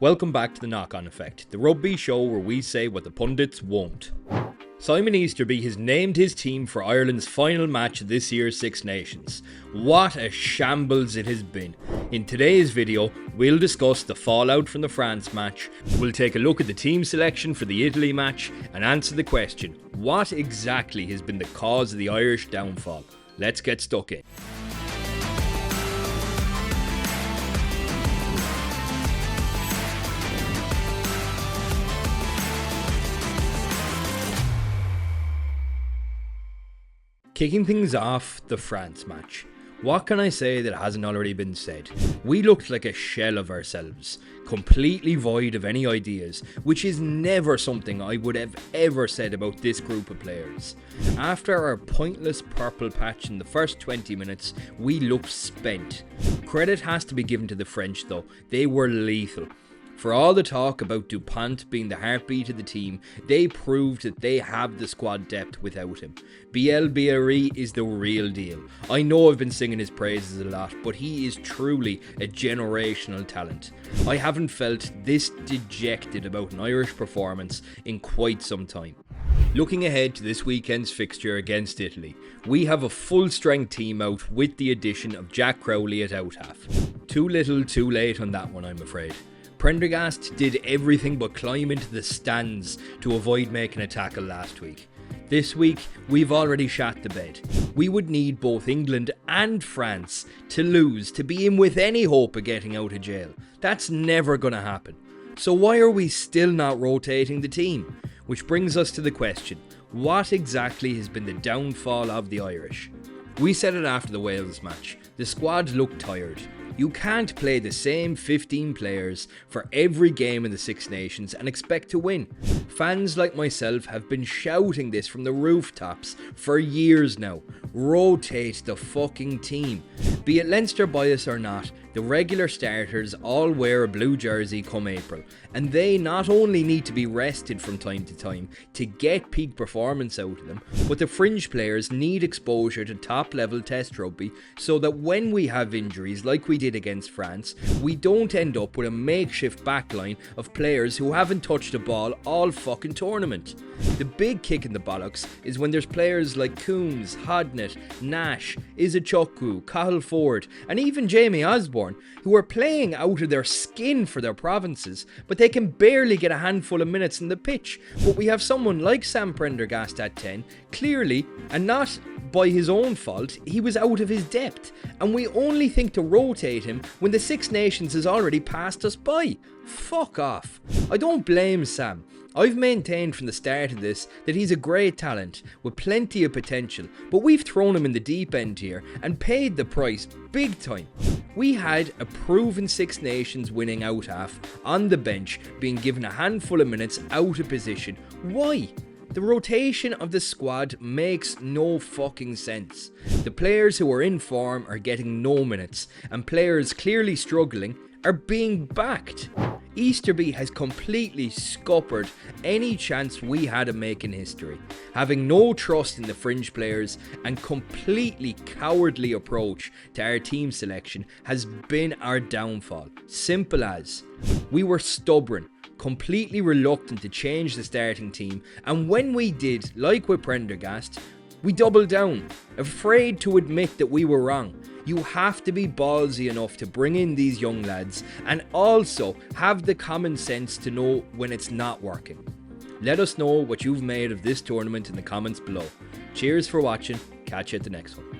Welcome back to the Knock-On Effect, the rugby show where we say what the pundits won't. Simon Easterby has named his team for Ireland's final match of this year's Six Nations. What a shambles it has been. In today's video, we'll discuss the fallout from the France match, we'll take a look at the team selection for the Italy match, and answer the question, what exactly has been the cause of the Irish downfall? Let's get stuck in. Kicking things off, the France match. What can I say that hasn't already been said? We looked like a shell of ourselves, completely void of any ideas, which is never something I would have ever said about this group of players. After our pointless purple patch in the first 20 minutes, we looked spent. Credit has to be given to the French though, they were lethal. For all the talk about Dupont being the heartbeat of the team, they proved that they have the squad depth without him. Bielbiarri is the real deal. I know I've been singing his praises a lot, but he is truly a generational talent. I haven't felt this dejected about an Irish performance in quite some time. Looking ahead to this weekend's fixture against Italy, we have a full-strength team out with the addition of Jack Crowley at out-half. Too little, too late on that one, I'm afraid. Prendergast did everything but climb into the stands to avoid making a tackle last week. This week, we've already shat the bed. We would need both England and France to lose to be in with any hope of getting out of jail. That's never going to happen. So why are we still not rotating the team? Which brings us to the question, what exactly has been the downfall of the Irish? We said it after the Wales match. The squad looked tired. You can't play the same 15 players for every game in the Six Nations and expect to win. Fans like myself have been shouting this from the rooftops for years now. Rotate the fucking team. Be it Leinster bias or not, the regular starters all wear a blue jersey come April, and they not only need to be rested from time to time to get peak performance out of them, but the fringe players need exposure to top level test rugby so that when we have injuries like we did against France, we don't end up with a makeshift backline of players who haven't touched a ball all fucking tournament. The big kick in the bollocks is when there's players like Coombs, Hodnett, Nash, Izuchukwu, Cahill Ford, and even Jamie Osborne, who are playing out of their skin for their provinces, but they can barely get a handful of minutes in the pitch. But we have someone like Sam Prendergast at 10, clearly, and not by his own fault, he was out of his depth, and we only think to rotate him when the Six Nations has already passed us by. Fuck off. I don't blame Sam. I've maintained from the start of this that he's a great talent with plenty of potential, but we've thrown him in the deep end here and paid the price big time. We had a proven Six Nations winning out half on the bench being given a handful of minutes out of position. Why? The rotation of the squad makes no fucking sense. The players who are in form are getting no minutes, and players clearly struggling are being backed. Easterby has completely scuppered any chance we had of making history. Having no trust in the fringe players and completely cowardly approach to our team selection has been our downfall. Simple as. We were stubborn, completely reluctant to change the starting team, and when we did, like with Prendergast, we doubled down, afraid to admit that we were wrong. You have to be ballsy enough to bring in these young lads and also have the common sense to know when it's not working. Let us know what you've made of this tournament in the comments below. Cheers for watching, catch you at the next one.